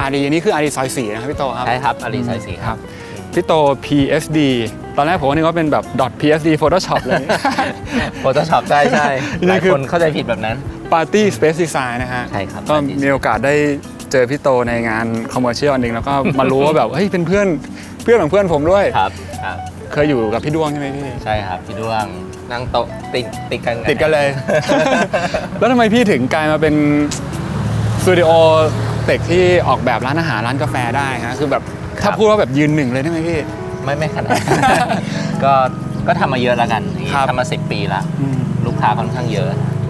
อารีนี่คืออารีซอย4นะครับพี่โตครับใช่ครับอารีซอย4ครับพี่โต PSD ตอนแรกผมก็นึกว่าเป็นแบบ .psd Photoshop เลย Photoshop ใช่หลายคนเข้าใจผิดแบบนั้น Party Space Design นะฮะ ใช่ครับก็มีโอกาสได้เจอพี่โตในงานคอมเมอร์เชียลอันหนึ่งแล้วก็มารู้ว่าแบบเฮ้ยเป็นเพื่อนของเพื่อนผมด้วยครับเคยอยู่กับพี่ดวงใช่ไหมพี่ใช่ครับพี่ดวงนั่งโต๊ะติดกันเลย แล้วทำไมพี่ถึงกลายมาเป็นสตูดิโอเต็กที่ออกแบบร้านอาหารร้านกาแฟได้ฮะคือแบบถ้าพูดว่าแบบยืนหนึ่งเลยได้ไหมพี่ไม่ขนาด ก็ทำมาเยอะแล้วกันทำมา10 ปีแล้วลูกค้าค่อนข้างเยอะ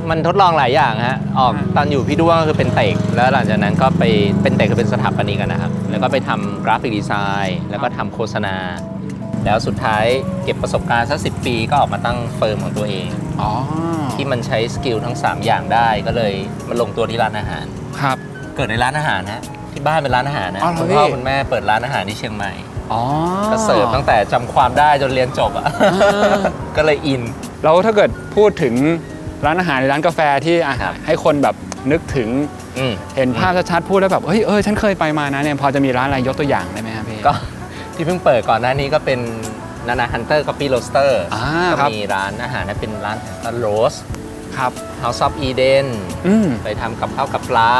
มันทดลองหลายอย่างฮะออกตอนอยู่พี่ด้วงก็คือเป็นเต็กแล้วหลังจากนั้นก็ไปเป็นเต็กคือเป็นสถาปนิกกันนะครับแล้วก็ไปทำกราฟิกดีไซน์แล้วก็ทำโฆษณาแล้วสุดท้ายเก็บประสบการณ์สัก10 ปีก็ออกมาตั้งเฟิร์มของตัวเองที่มันใช้สกิลทั้ง3อย่างได้ก็เลยมาลงตัวที่ร้านอาหารครับเกิดในร้านอาหารนะที่บ้านเป็นร้านอาหารนะคุณพ่อคุณแม่เปิดร้านอาหารที่เชียงใหม่ก็เสิร์ฟตั้งแต่จำความได้จนเรียนจบอ่ะก็เลยอินแล้วถ้าเกิดพูดถึงร้านอาหารหรือร้านกาแฟที่ให้คนแบบนึกถึงเห็นภาพชัดๆพูดแล้วแบบเฮ้ยฉันเคยไปมานะเนี่ยพอจะมีร้านอะไรยกตัวอย่างได้ไหมครับพี่ก็ที่เพิ่งเปิดก่อนหน้านี้ก็เป็นนานาฮันเตอร์คอฟฟี่โรสเตอร์ก็มีร้านอาหารเป็นร้านโรสครับ House of Eden ไปทำกับข้าวกับปลา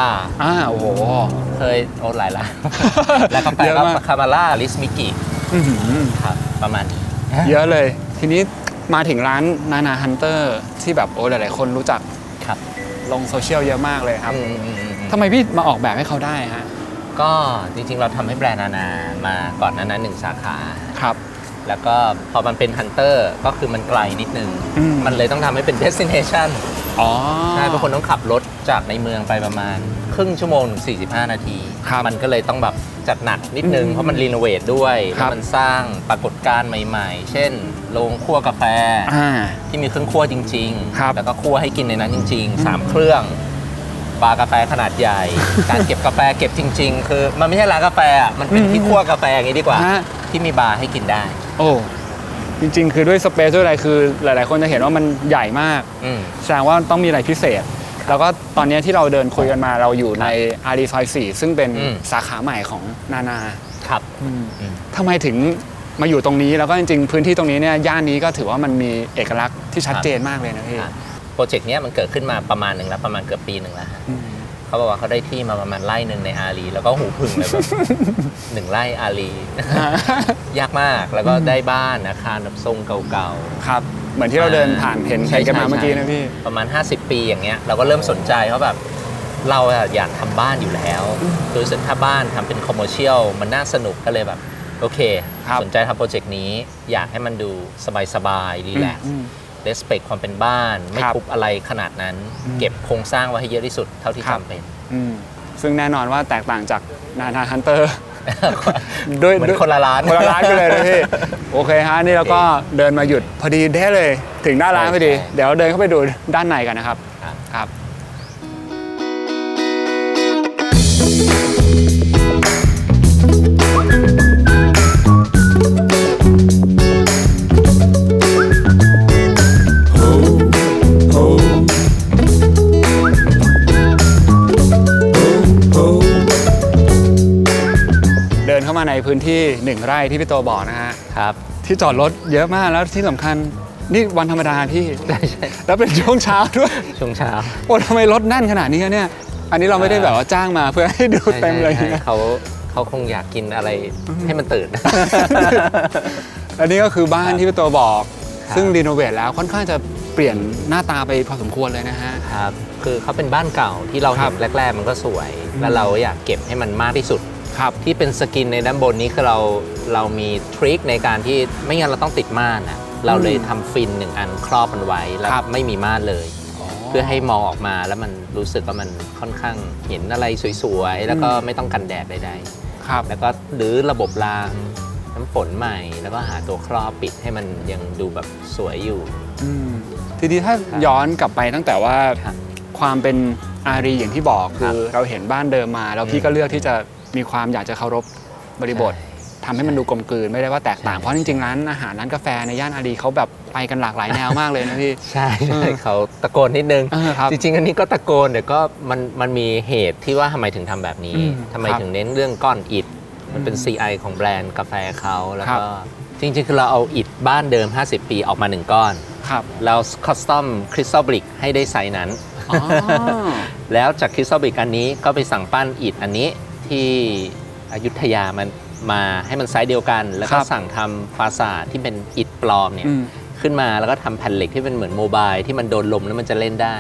โอ้โหเคยหลายร้านแล้วก็ไปก็คามาร่าลิสมิกิครับประมาณนี้เยอะเลยทีนี้มาถึงร้านนานาฮันเตอร์ที่แบบหลายๆคนรู้จักครับลงโซเชียลเยอะมากเลยครับทำไมพี่มาออกแบบให้เขาได้ฮะก็จริงๆเราทำให้แบรนด์นานามาก่อนนั้น1 สาขาครับแล้วก็พอมันเป็นฮันเตอร์ก็คือมันไกลนิดนึงมันเลยต้องทำให้เป็นเดสติเนชันใช่บางคนต้องขับรถจากในเมืองไปประมาณครึ่งชั่วโมงถึง45 นาทีมันก็เลยต้องแบบจัดหนักนิดนึงเพราะมันรีโนเวทด้วยแล้วมันสร้างปรากฏการณ์ใหม่ๆเช่นโรงคั่วกาแฟที่มีเครื่องคั่วจริงๆแล้วก็คั่วให้กินในนั้นจริงๆ3 เครื่องบาร์กาแฟขนาดใหญ่การเก็บกาแฟเก็บจริงๆคือมันไม่ใช่ร้านกาแฟมันเป็นที่คั่วกาแฟอย่างนี้ดีกว่าที่มีบาร์ให้กินได้โอ้จริงๆคือด้วยสเปซด้วยอะไรคือหลายๆคนจะเห็นว่ามันใหญ่มากแสดงว่าต้องมีอะไรพิเศษแล้วก็ตอนนี้ที่เราเดินคุยกันมาเราอยู่ในอารีซอย4ซึ่งเป็นสาขาใหม่ของนานาครับทำไมถึงมาอยู่ตรงนี้แล้วก็จริงๆพื้นที่ตรงนี้เนี่ยย่านนี้ก็ถือว่ามันมีเอกลักษณ์ที่ชัดเจนมากเลยนะพี่โปรเจกต์นี้มันเกิดขึ้นมาประมาณหนึ่งแล้วประมาณเกือบปีหนึ่งแล้วเขาบอกว่าเขาได้ที่มาประมาณไร่หนึ่งในอารีแล้วก็หูพึ่งเลยแบบ1 ไร่อารียากมากแล้วก็ได้บ้านอาคารแบบทรงเก่าๆครับเหมือนที่เราเดินผ่านเห็นใช้กันมาเมื่อกี้นะพี่ประมาณ50 ปีอย่างเงี้ยเราก็เริ่มสนใจเพราะแบบเราอยากทำบ้านอยู่แล้วโดยส่วนถ้าบ้านทำเป็นคอมเมอร์เชียลมันน่าสนุกก็เลยแบบโอเคสนใจทำโปรเจกต์นี้อยากให้มันดูสบายๆรีแลกซ์เรสเพคความเป็นบ้านไม่ทุบอะไรขนาดนั้นเก็บโครงสร้างไว้ให้เยอะที่สุดเท่าที่จำเป็นซึ่งแน่นอนว่าแตกต่างจากนานาฮันเตอร์ด้วยคนละร้านกันเลยนะพี่โอเคฮะนี่เราก็เดินมาหยุดพอดีได้เลยถึงหน้าร้านพอดีเดี๋ยวเดินเข้าไปดูด้านในกันนะครับครับเดินเข้ามาในพื้นที่1 ไร่ที่พี่โตบอกนะฮะครับที่จอดรถเยอะมากแล้วที่สำคัญนี่วันธรรมดาพี่ใช่แล้วเป็นช่วงเช้าด้วยช่วงเช้าโอ้ทำไมรถแน่นขนาดนี้เนี่ยอันนี้เราไม่ได้แบบว่าจ้างมาเพื่อให้ดูเต็มเลยเขาคงอยากกินอะไรให้มันตื่นอันนี้ก็คือบ้านที่พี่โตบอกซึ่งรีโนเวทแล้วค่อนข้างจะเปลี่ยนหน้าตาไปพอสมควรเลยนะฮะครับคือเขาเป็นบ้านเก่าที่เราเห็นแรกๆมันก็สวยแล้วเราอยากเก็บให้มันมากที่สุดที่เป็นสกินในด้านบนนี้คือเรามีทริคในการที่ไม่งั้นเราต้องติดม่านนะเราเลยทำฟิน1 อันครอบมันไว้แล้วไม่มีม่านเลยเพื่อให้มองออกมาแล้วมันรู้สึกว่ามันค่อนข้างเห็นอะไรสวยๆแล้วก็ไม่ต้องกันแดดใดๆแล้วก็หรือระบบรางน้ำฝนใหม่แล้วก็หาตัวครอบปิดให้มันยังดูแบบสวยอยู่ทีนี้ถ้าย้อนกลับไปตั้งแต่ว่าความเป็นอารีอย่างที่บอกคือเราเห็นบ้านเดิมมาแล้วพี่ก็เลือกที่จะมีความอยากจะเคารพบริบท ทำให้มันดูกลมกลืนไม่ได้ว่าแตกต่างเพราะจริงๆร้านอาหารร้านกาแฟในย่านอารีเขาแบบไปกันหลากหลายแนวมากเลยนะพี่ใช่เขาตะโกนนิดนึงจริงๆอันนี้ก็ตะโกนเดี๋ยวก็มันมีเหตุที่ว่าทำไมถึงทำแบบนี้ทำไมถึงเน้นเรื่องก้อนอิฐมันเป็น CI ของแบรนด์กาแฟเขาแล้วก็จริงๆคือเราเอาอิฐบ้านเดิม50ปีออกมา1ก้อนแล้วคัสตอมคริสตัลบริกให้ได้ไซส์นั้นแล้วจากคริสตัลบริกอันนี้ก็ไปสั่งปั้นอิฐอันนี้ที่อยุธยามันมาให้มันไซส์เดียวกันแล้วก็สั่งทำฟาซาดที่เป็นอิฐปลอมเนี่ยขึ้นมาแล้วก็ทำแผ่นเหล็กที่เป็นเหมือนโมบายที่มันโดนลมแล้วมันจะเล่นได้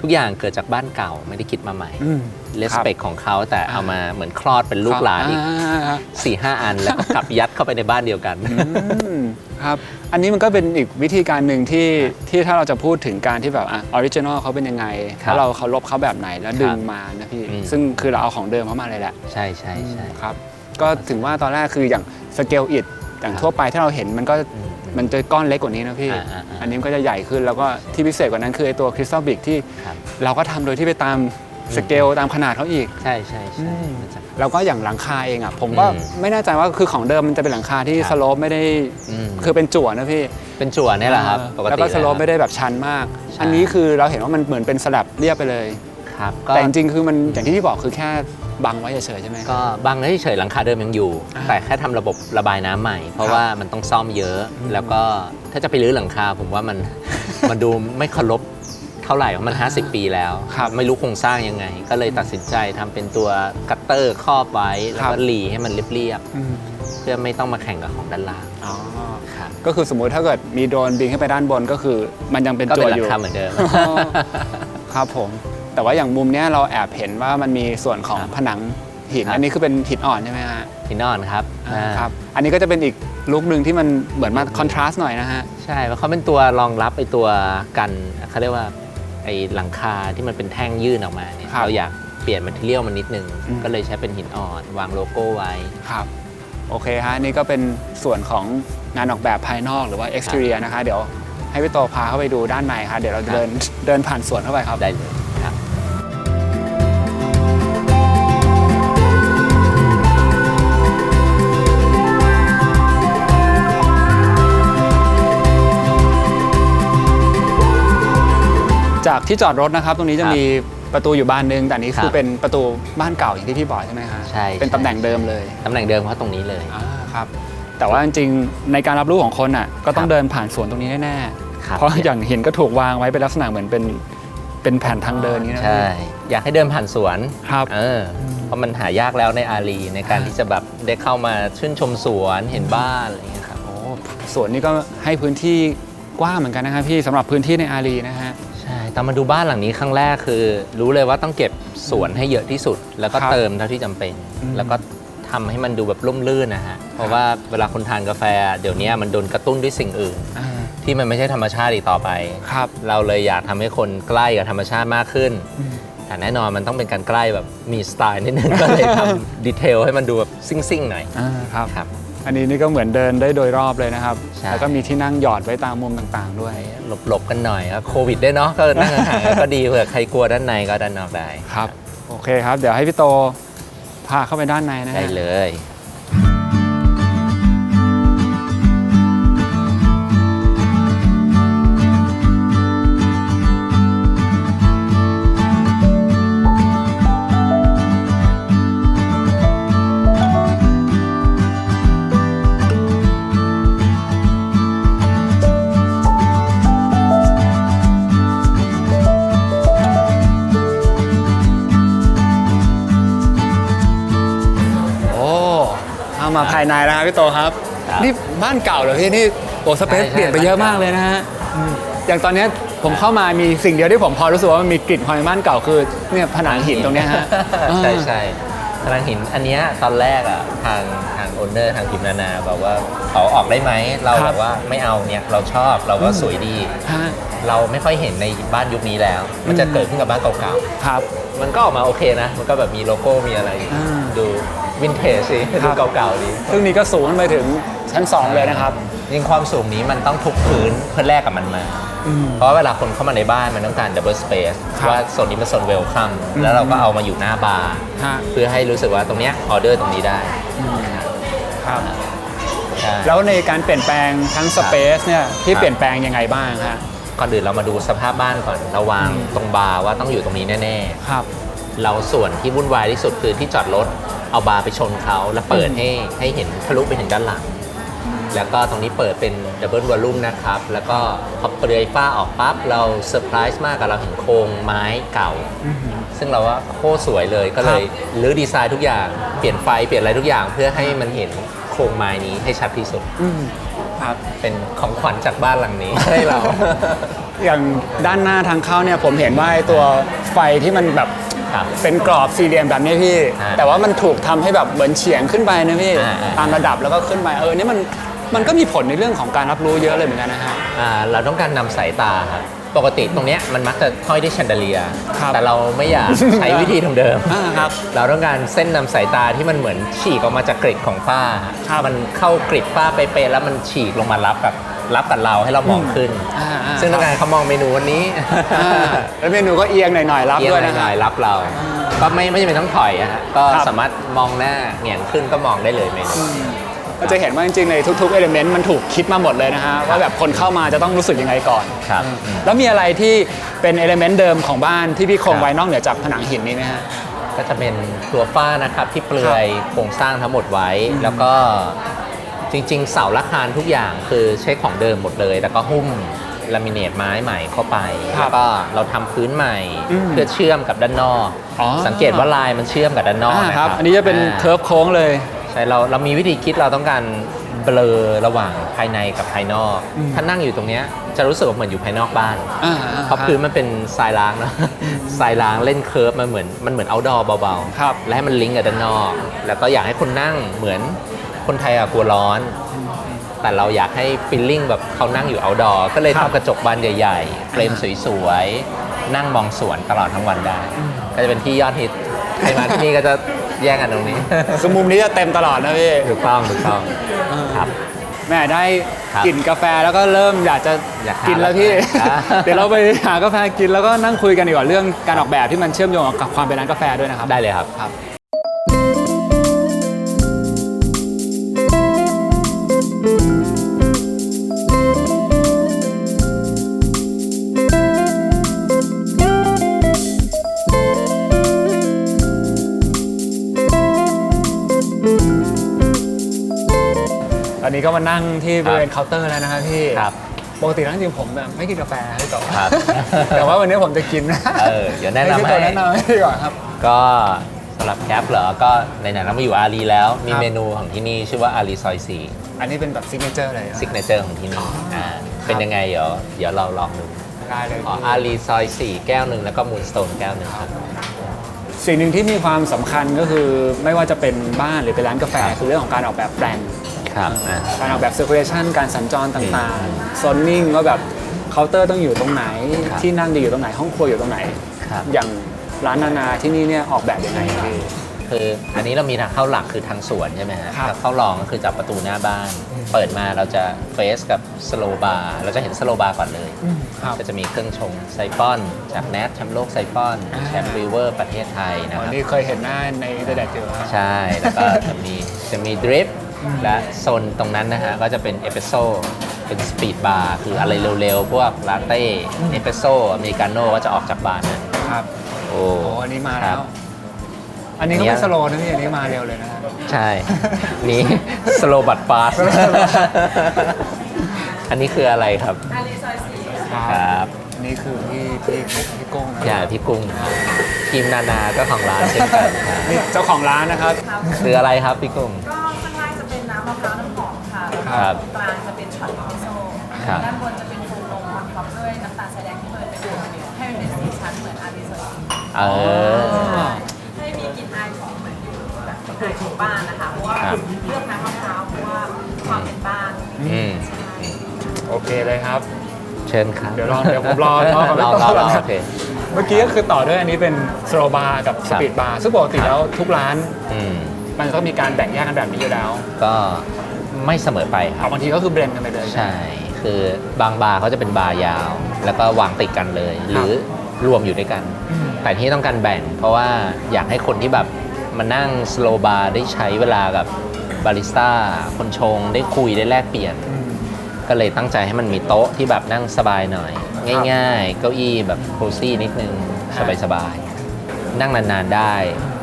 ทุกอย่างเกิดจากบ้านเก่าไม่ได้คิดมาใหม่เลสเปคของเขาแต่เอามาเหมือนคลอดเป็นลูกหลานอีก 4-5 อันแล้วก็กลับยัดเข้าไปในบ้านเดียวกันครับอันนี้มันก็เป็นอีกวิธีการหนึ่งที่ถ้าเราจะพูดถึงการที่แบบออริจินอลเขาเป็นยังไงแล้วเราเคารพเขาแบบไหนแล้วดึงมานะพี่ซึ่งคือเราเอาของเดิมเข้ามาเลยแหละใช่ใช่ใช่ครับก็ถึงว่าตอนแรกคืออย่างสเกลอิฐอย่างทั่วไปที่เราเห็นมันจะก้อนเล็กกว่านี้นะพี่อันนี้ก็จะใหญ่ขึ้นแล้วก็ที่พิเศษกว่านั้นคือไอตัวคริสตัลบิกที่เราก็ทำโดยที่ไปตามสเกลตามขนาดเขาอีกใช่ใช่ใช่แล้วก็อย่างหลังคาเองอ่ะผมก็ไม่แน่ใจว่าคือของเดิมมันจะเป็นหลังคาที่สโลปไม่ได้คือเป็นจั่วนะพี่เป็นจั่วนี่แหละครับแล้วก็สโลปไม่ได้แบบชันมากอันนี้คือเราเห็นว่ามันเหมือนเป็นสลับเรียบไปเลยแต่จริงๆคือมันอย่างที่พี่บอกคือแค่บังไว้เฉยๆใช่ไหมก็บังไว้เฉยๆหลังคาเดิมยังอยู่แต่แค่ทำระบบระบายน้ำใหม่เพราะว่ามันต้องซ่อมเยอะแล้วก็ถ้าจะไปรื้อหลังคาผมว่ามันดูไม่เคารพเท่าไหร่เพราะมัน50 ปีแล้วไม่รู้โครงสร้างยังไงก็เลยตัดสินใจทำเป็นตัวกัตเตอร์ครอบไว้แล้วก็รีให้มันเรียบๆเพื่อไม่ต้องมาแข่งกับของด้านล่างก็คือสมมุติถ้าเกิดมีโดรนบินขึ้นไปด้านบนก็คือมันยังเป็นตัวอยู่เหมือนเดิมครับผมแต่ว่าอย่างมุมนี้เราแอบเห็นว่ามันมีส่วนของผนังหินอันนี้คือเป็นหินอ่อนใช่ไหมฮะหินอ่อนครับอันนี้ก็จะเป็นอีกลุคหนึ่งที่มันเหมือนมาคอนทราสต์หน่อยนะฮะใช่เพราะเขาเป็นตัวรองรับไอตัวกันเขาเรียกว่าไอหลังคาที่มันเป็นแท่งยื่นออกมาเนี่ยเราอยากเปลี่ยนแมททีเรียลมันนิดนึงก็เลยใช้เป็นหินอ่อนวางโลโก้ไว้ครับโอเคฮะนี่ก็เป็นส่วนของงานออกแบบภายนอกหรือว่า exterior นะคะเดี๋ยวให้พี่โตพาเข้าไปดูด้านในค่ะเดี๋ยวเราเดินผ่านสวนเข้าไปครับได้เลยครับจากที่จอดรถนะครับตรงนี้จะมีประตูอยู่บานนึงแต่นี้คือเป็นประตูบ้านเก่าอย่างที่พี่บอกใช่ไหมคะใช่เป็นตำแหน่งเดิมเลยตำแหน่งเดิมเพราะตรงนี้เลยครับแต่ว่าจริงๆในการรับรู้ของคนอ่ะก็ต้องเดินผ่านสวนตรงนี้แน่ๆเพราะอย่างหินก็ถูกวางไว้เป็นลักษณะเหมือนเป็นแผ่นทางเดินนี้นะใช่อยากให้เดินผ่านสวนครับเพราะมันหายากแล้วในอารีในการที่จะแบบได้เข้ามาชื่นชมสวนเห็นบ้านอะไรอย่างเงี้ยครับโอ้สวนนี้ก็ให้พื้นที่กว้างเหมือนกันนะครับพี่สำหรับพื้นที่ในอารีนะฮะใช่ตอนมาดูบ้านหลังนี้ครั้งแรกคือรู้เลยว่าต้องเก็บสวนให้เยอะที่สุดแล้วก็เติมเท่าที่จำเป็นแล้วก็ทำให้มันดูแบบร่มรื่นนะฮะเพราะว่าเวลาคนทานกาแฟเดี๋ยวนี้มันโดนกระตุ้นด้วยสิ่งอื่นที่มันไม่ใช่ธรรมชาติอีกต่อไปเราเลยอยากทำให้คนใกล้กับธรรมชาติมากขึ้นแต่แน่นอนมันต้องเป็นการใกล้แบบมีสไตล์นิดนึงก็เลยทำดีเทลให้มันดูแบบซิ่งๆหน่อยครับอันนี้นี่ก็เหมือนเดินได้โดยรอบเลยนะครับแล้วก็มีที่นั่งหยอดไว้ตามมุมต่างๆด้วยหลบๆกันหน่อยครับโควิดได้เนาะก็นั่งห่างๆก็ดีเผื่อใครกลัวด้านในก็ด้านนอกได้ครับโอเคครับเดี๋ยวให้พี่โตพาเข้าไปด้านในนะได้เลยมาภายในแล้วครับพี่โตครับนี่บ้านเก่าเหรอพี่นี่โอ้สเปซเปลี่ยนไปเยอะมากเลยนะฮะอย่างตอนนี้ผมเข้ามามีสิ่งเดียวที่ผมพอรู้สึกว่ามันมีกลิ่นความเป็นบ้านเก่าคือเนี่ยผนังหินตรงนี้ฮะใช่ใช่ผนังหินอันนี้ตอนแรกอ่ะทางโอนเนอร์ทางพิมนานาบอกว่าเขาออกได้ไหมเราบอกว่าไม่เอาเนี่ยเราชอบเราก็สวยดีเราไม่ค่อยเห็นในบ้านยุคนี้แล้วมันจะเกิดขึ้นกับบ้านเก่าๆครับมันก็ออกมาโอเคนะมันก็แบบมีโลโก้มีอะไรดูวินเทจสิดูเก่าๆดีซึ่งนี้ก็สูงขึ้นไปถึงชั้น2เลยนะครับยิ่งความสูงนี้มันต้องทุบพื้นเพื่อแลกกับมันมาเพราะเวลาคนเข้ามาในบ้านมันต้องการดับเบิลสเปซว่าโซนนี้เป็นโซนเวลคัมแล้วเราก็เอามาอยู่หน้าบาร์เพื่อให้รู้สึกว่าตรงเนี้ยออเดอร์ตรงนี้ได้ ครับ ใช่ แล้วในการเปลี่ยนแปลงทั้งสเปซเนี่ยที่เปลี่ยนแปลงยังไงบ้างฮะ ก่อนอื่นเรามาดูสภาพบ้านก่อนเราวางตรงบาร์ว่าต้องอยู่ตรงนี้แน่ ครับ ๆเราส่วนที่วุ่นวายที่สุดคือที่จอดรถเอาบาร์ไปชนเขาแล้วเปิดให้เห็นทะลุไปถึงด้านหลังแล้วก็ตรงนี้เปิดเป็นดับเบิลวอลลุ่มนะครับแล้วก็พอเปลือยฝ้าออกปั๊บเราเซอร์ไพรส์มากกับเราเห็นโครงไม้เก่า ซึ่งเราว่าโคตรสวยเลยก็เลยรื้อดีไซน์ทุกอย่างเปลี่ยนไฟเปลี่ยนอะไรทุกอย่างเพื่อให้มันเห็นโครงไม้นี้ให้ชัดที่สุด ครับ เป็นของขวัญจากบ้านหลังนี้ให้เรา อย่างด้านหน้าทางเข้าเนี่ยผมเห็นว่าไอ้ตัวไฟที่มันแบบ ครับ เป็นกรอบสี่เหลี่ยมแบบนี้พี่ แต่ว่ามันถูกทำให้แบบเหมือนเฉียงขึ้นไปนะพี่ ตามระดับแล้วก็ขึ้นไปนี่มันก็มีผลในเรื่องของการรับรู้เยอะเลยเหมือนกันนะฮะ เราต้องการนำสายตาครับปกติตรงเนี้ยมันมักจะห้อยด้วยแชนเดเลีย ครับ แต่เราไม่อยาก ใช้วิธีเดิม ครับ เราต้องการเส้นนำสายตาที่มันเหมือนฉีกออกมาจากกริดของฝ้า ครับ มันเข้ากริดฝ้าเป๊ะๆแล้วมันฉีกลงมารับกับเราให้เรามองขึ้น ซึ่งต้องการเขามองเมนูวันนี้ แล้วเมนูก็เอียงหน่อยๆรับ เอียง ด้วย ห นะค น่ รับ อยๆรับเรา ก็ไม่จำเป็นต้องถอยอะฮะก็ ครับ สามารถมองหน้าเหงียงขึ้นก็มองได้เลยเมนู ก็จะเห็นว่าจริงๆในทุกๆเอลิเมนต์มันถูกคิดมาหมดเลยนะฮะว่าแบบคนเข้ามาจะต้องรู้สึกยังไงก่อน ครับ แล้วมีอะไรที่เป็นเอลิเมนต์เดิมของบ้านที่พี่คงไว้นอกเหนือจากผนังหินนี้ไหมฮะ ก็จะเป็นตัวฝ้านะครับที่เปลือยโครงสร้างทั้งหมดไว้ แล้วก็จริงๆ เสาละคานทุกอย่างคือใช้ของเดิมหมดเลย แต่ก็หุ้มลามิเนตไม้ใหม่เข้าไป ครับ แล้วก็เราทำพื้นใหม่ เพื่อเชื่อมกับด้านนอก อ๋อ สังเกตว่าลายมันเชื่อมกับด้านนอกนะครับ อันนี้จะเป็นเคิร์ฟโค้งเลย ใช่เรามีวิธีคิดเราต้องการเบลอระหว่างภายในกับภายนอก ถ้านั่งอยู่ตรงเนี้ยจะรู้สึกว่าเหมือนอยู่ภายนอกบ้าน เพราะพื้นมันเป็นทรายล้างนะ ทรายล้างเล่นเคิร์ฟมันเหมือนเอาท์ดอร์เบา ครับ ๆ และให้มันลิงก์กับด้านนอก แล้วก็อยากให้คนนั่งเหมือนคนไทยอะกลัวร้อน แต่เราอยากให้ฟีลลิ่งแบบเขานั่งอยู่เอาท์ดอร์ก็เลย ครับ ทำกระจกบานใหญ่ๆ เฟรมสวยๆ นั่งมองสวนตลอดทั้งวันได้ ก็จะเป็นที่ยอดฮิตใครมาที่นี่ก็จะแย่งกันตรงนี้ คือมุมนี้จะเต็มตลอดนะพี่ ถูกต้องครับ แม่ได้ ครับ กลิ่นกาแฟแล้วก็เริ่มอยากจะ อยากหา กินแล้วพี่ อ่า เดี๋ยวเราไปหากาแฟกินแล้วก็นั่งคุยกันดีกว่าเรื่องการออกแบบที่มันเชื่อมโยงกับความเป็นร้านกาแฟด้วยนะครับ ได้เลยครับ ครับตอนนี้ก็มานั่งที่บริเวณเคาน์เตอร์แล้วนะครับพี่ ครับ ปกติแล้วจริงๆผมแบบไม่กินกาแฟพี่ต่อ ครับ แต่ว่าวันนี้ผมจะกิน เดี๋ยวแนะนำ พี่ต่อ ให้ แนะนำให้ดีกว่าครับ ก็สำหรับแคปเหรอ ก็ไหนๆเรามาอยู่อารีแล้ว มี ครับ เมนูของที่นี่ชื่อว่าอารีซอย4 อันนี้เป็นแบบซิกเนเจอร์เลยนะ ซิกเนเจอร์ของที่นี่เป็นยังไงเดี๋ยวเราลองดู ได้เลย อารีซอย4แก้วหนึ่งแล้วก็มูนสโตนแก้วหนึ่งครับ สิ่งหนึ่งที่มีความสำคัญก็คือไม่ว่าจะเป็นบ้านหรือเป็นร้านกาแฟ ครับ คือเรื่องของการออกแบบแปลน ครับ การออกแบบเซอร์คูลเลชันการสัญจรต่างๆโซนนิ่งว่าแบบเคาน์เตอร์ต้องอยู่ตรงไหน ครับ ที่นั่งดีอยู่ตรงไหน ห้องครัวอยู่ตรงไหน ครับ อย่างร้านนานาที่นี่เนี่ยออกแบบยังไงครับพี่ คืออันนี้เรามีทางเข้าหลักคือทางสวนใช่ไหมฮะ ครับ ทางเข้ารองก็คือจากประตูหน้าบ้าน เปิดมาเราจะเฟสกับสโลบาร์เราจะเห็นสโลบาร์ก่อนเลย ครับ ก็จะมีเครื่องชงไซฟอน จากแนทแชมป์โลกไซฟอนแชมป์ริเวอร์ประเทศไทยนะค วั รั น บ นี้เคยเห็นหน้าในอินเทอร์เน็ตอยู่ครับ ใช่ แล้วก็จะมีดริฟและโซนตรงนั้นนะฮะ ก็จะเป็นเอสเปรสโซ่เป็นสปีดบาร์คืออะไรเร็วๆ พวกลาเต้เอสเปรสโซ่อเมริกาโน่ก็จะออกจากบาร์นั้น ครับ โอ้ โอ้อันนี้มา ค แล้ รับ ว อันนี้ก็ไม่สโลว์นะพี่อันนี้มาเร็วเลยนะฮะ ใช่ นี่สโลบัตฟาส อันนี้คืออะไรครับ ครับ อันนี้คือพี่กุ้งนะ อย่าพี่กุ้งทีมนานาเจ้าของร้านเช่นกันครับ นี่เจ้าของร้านนะครับ คืออะไรครับพี่กุ้ง ก็ข้างล่างจะเป็นน้ำมะพร้าวน้ำหอมค่ะ ครับ ตรงกลางจะเป็นช็อตเอสเปรสโซ่ ครับ ด้านบนจะเป็นโฟมนมมาท็อปด้วยน้ำตาลทรายแดงที่เลยเป็นตัวให้มันเป็นสีชั้นเหมือนอาริโซน เออ ให้มีกลิ่นอายของเหมือนอยู่แบบกลิ่นอายของบ้านนะคะ เพราะว่า ครับ เลือกน้ำมะพร้าวเพราะว่าความเป็นบ้าน อืม โอเคเลยครับ เชิญครับ เดี๋ยวผมรอก่อน รอ ก่อน โอเค เมื่อกี้ก็คือต่อด้วยอันนี้เป็นสโลบาร์กับสปีดบาร์ซึ่งปกติแล้วทุกร้าน อืม มันจะต้องมีการแบ่งแยกกันแบบนี้อยู่แล้ว ก็ไม่เสมอไปครับ บางทีก็คือเบรนกันไปเลย ใช่ คือบางบาร์เขาจะเป็นบาร์ยาว แล้วก็วางติดกันเลย หรือรวมอยู่ด้วยกัน แต่ที่ต้องการแบ่ง เพราะว่าอยากให้คนที่แบบมานั่งสโลบาร์ได้ใช้เวลากับ บาริสต้าคนชงได้คุยได้แลกเปลี่ยนก็เลยตั้งใจให้มันมีโต๊ะที่แบบนั่งสบายหน่อยง่ายๆเก้าอี้แบบโคซี่นิดนึงสบายๆนั่งนานๆได้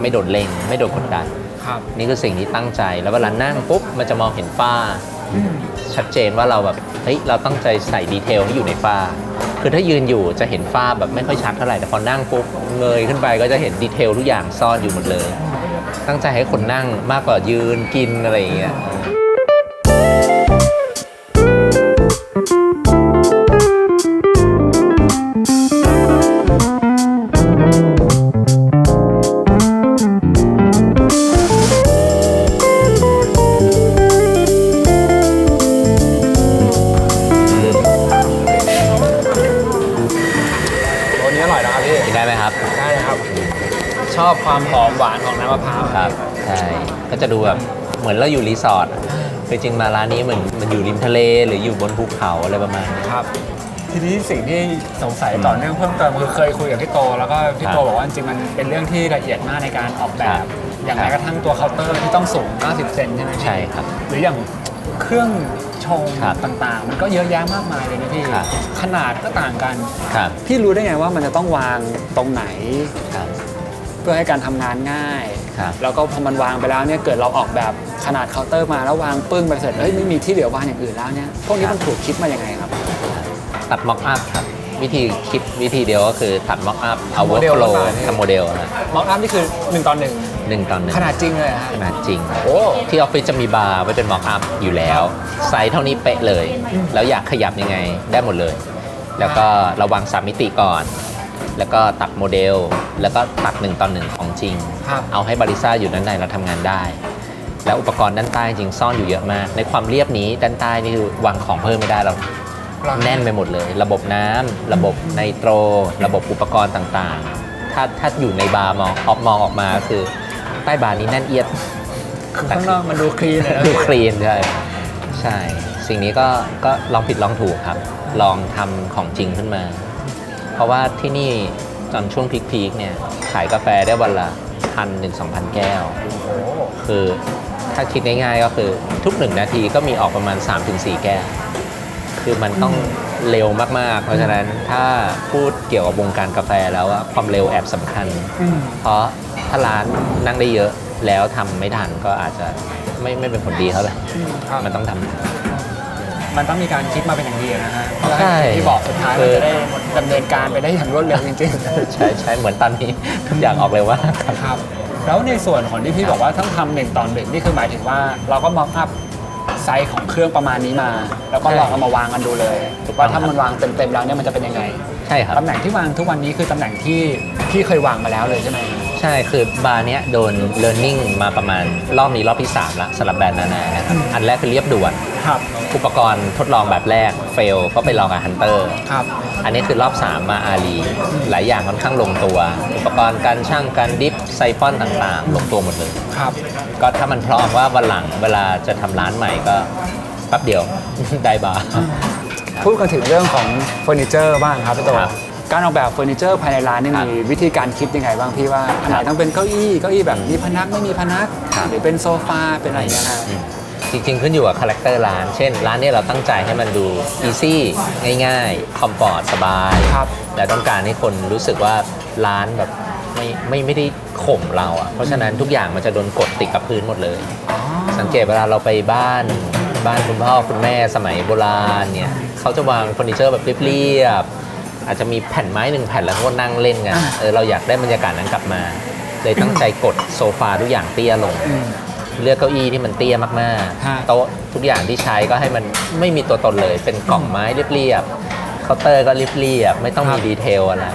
ไม่โดนเล็งไม่โดนกดดันนี่คือสิ่งที่ตั้งใจแล้วเวลานั่งปุ๊บมันจะมองเห็นฝ้าชัดเจนว่าเราแบบเฮ้ยเราตั้งใจใส่ดีเทลให้อยู่ในฝ้าคือถ้ายืนอยู่จะเห็นฝ้าแบบไม่ค่อยชัดเท่าไหร่แต่พอนั่งปุ๊บเงยขึ้นไปก็จะเห็นดีเทลทุกอย่างซ่อนอยู่หมดเลยตั้งใจให้คนนั่งมากกว่ายืนกินอะไรอย่างเงี้ยชอบความหอมหวานของน้ำมะพร้าวครับใช่ก็จะดูแบบเหมือนเราอยู่รีสอร์ทจริงๆมาร้านนี้เหมือนมันอยู่ริมทะเลหรืออยู่บนภูเขาอะไรประมาณนี้ครับทีนี้สิ่งที่สงสัยต่อเนื่องเพิ่มเติมคือเคยคุยกับพี่โตแล้วก็พี่โตบอกว่าจริงๆมันเป็นเรื่องที่ละเอียดมากในการออกแบบอย่างแม้กระทั่งตัวเคาน์เตอร์ที่ต้องสูง90 เซนใช่ไหมใช่ครับหรืออย่างเครื่องชงต่างๆมันก็เยอะแยะมากมายเลยนะพี่ขนาดก็ต่างกันพี่รู้ได้ไงว่ามันจะต้องวางตรงไหนเพื่อให้การทำงานง่ายแล้วก็พอมันวางไปแล้วเนี่ยเกิดเราออกแบบขนาดเคาน์เตอร์มาแล้ววางปึ้งไปเสร็จไม่มีที่เหลือวางอย่างอื่นแล้วเนี่ยพวกนี้มันถูกคิดมาอย่างไงครับตัดม็อกอัพครับวิธีเดียวก็คือตัดม็อกอัพเอาเวิร์กโฟลว์ทำโมเดลม็อกอัพนี่คือ1 ต่อ 1ขนาดจริงเลยขนาดจริงที่ออฟฟิศจะมีบาร์ไว้เป็นม็อกอัพอยู่แล้วไซส์เท่านี้เป๊ะเลยแล้วอยากขยับยังไงได้หมดเลยแล้วก็ระวัง3 มิติก่อนแล้วก็ตัดโมเดลแล้วก็ตัด1 ต่อ 1ของจริงเอาให้บาริสต้าอยู่ด้านในเราทำงานได้แล้วอุปกรณ์ด้านใต้จริงซ่อนอยู่เยอะมากในความเรียบนี้ด้านใต้นี่คือวางของเพิ่มไม่ได้เราแน่นไปหมดเลยระบบน้ำระบบไนโตรระบบอุปกรณ์ต่างๆถ้าอยู่ในบาร์มองออกมาคือใต้บาร์นี้แน่นเอียดคือข้างนอกมันดูคลีนเลยดูคลีนใช่สิ่งนี้ก็ลองผิดลองถูกครับลองทำของจริงขึ้นมาเพราะว่าที่นี่ตอนช่วงพีคเนี่ยขายกาแฟได้วันละ1,000-2,000 แก้วคือถ้าคิดง่ายๆก็คือทุก1 นาทีก็มีออกประมาณ 3-4 แก้วคือมันต้องเร็วมากๆเพราะฉะนั้นถ้าพูดเกี่ยวกับวงการกาแฟแล้วความเร็วแอบสำคัญเพราะถ้าร้านนั่งได้เยอะแล้วทำไม่ทันก็อาจจะไม่เป็นผลดีเท่าไหร่มันต้องทำมันต้องมีการคิดมาเป็นอย่างดีนะฮะใช่ที่บอกสุดท้ายมันจะได้ดำเนินการไปได้อย่างรวดเร็วจริงๆใช่เหมือนตอนนี้ทุกอย่างออกเร็วว่าครับแล้วในส่วนของที่พี่บอกว่าต้องทำ1 ต่อ 1นี่คือหมายถึงว่าเราก็ม็อกอัพไซส์ของเครื่องประมาณนี้มาแล้วก็ลองเอามาวางกันดูเลยว่าถ้ามันวางเต็มๆแล้วเนี่ยมันจะเป็นยังไงใช่ครับตำแหน่งที่วางทุกวันนี้คือตำแหน่งที่พี่เคยวางมาแล้วเลยใช่ไหมใช่คือบาร์เนี้ยโดน learning มาประมาณรอบนี้รอบที่3ละสำหรับแบรนด์นานานะครับอันแรกคือเรียบด่วนอุปกรณ์ทดลองแบบแรกเฟลก็ไปลองกับฮันเตอร์อันนี้คือรอบ3มาอารีหลายอย่างค่อนข้างลงตัวอุปกรณ์การชั่งการดิฟไซฟอนต่างๆลงตัวหมดเลยก็ถ้ามันพร้อมว่าวันหลังเวลาจะทำร้านใหม่ก็แป๊บเดียวได้บาร์พูดกันถึงเรื่องของเฟอร์นิเจอร์บ้างครับพี่โตการออกแบบเฟอร์นิเจอร์ภายในร้านนี่มีวิธีการคิดยังไงบ้างพี่ว่าอันไหนต้องเป็นเก้าอี้แบบมีพนักไม่มีพนักหรือเป็นโซฟาเป็นอะไรอย่างเงี้ยจริงๆขึ้นอยู่กับคาแรคเตอร์ร้านเช่นร้านนี้เราตั้งใจให้มันดูอีซี่ง่ายๆคอมฟอร์ตสบายและต้องการให้คนรู้สึกว่าร้านแบบไม่ได้ข่มเราเพราะฉะนั้นทุกอย่างมันจะโดนกดติดกับพื้นหมดเลยสังเกตเวลาเราไปบ้านคุณพ่อคุณแม่สมัยโบราณเนี่ยเขาจะวางเฟอร์นิเจอร์แบบเรียบอาจจะมีแผ่นไม้1 แผ่นแล้วก็นั่งเล่นกันเราอยากได้บรรยากาศนั้นกลับมาเลยตั้งใจกดโซฟาทุกอย่างเตี้ยลงเลือกเก้าอี้ที่มันเตี้ยมากๆโต๊ะทุกอย่างที่ใช้ก็ให้มันไม่มีตัวตนเลยเป็นกล่องไม้เรียบๆเคาน์เตอร์ก็เรียบๆไม่ต้องมีดีเทลอะไร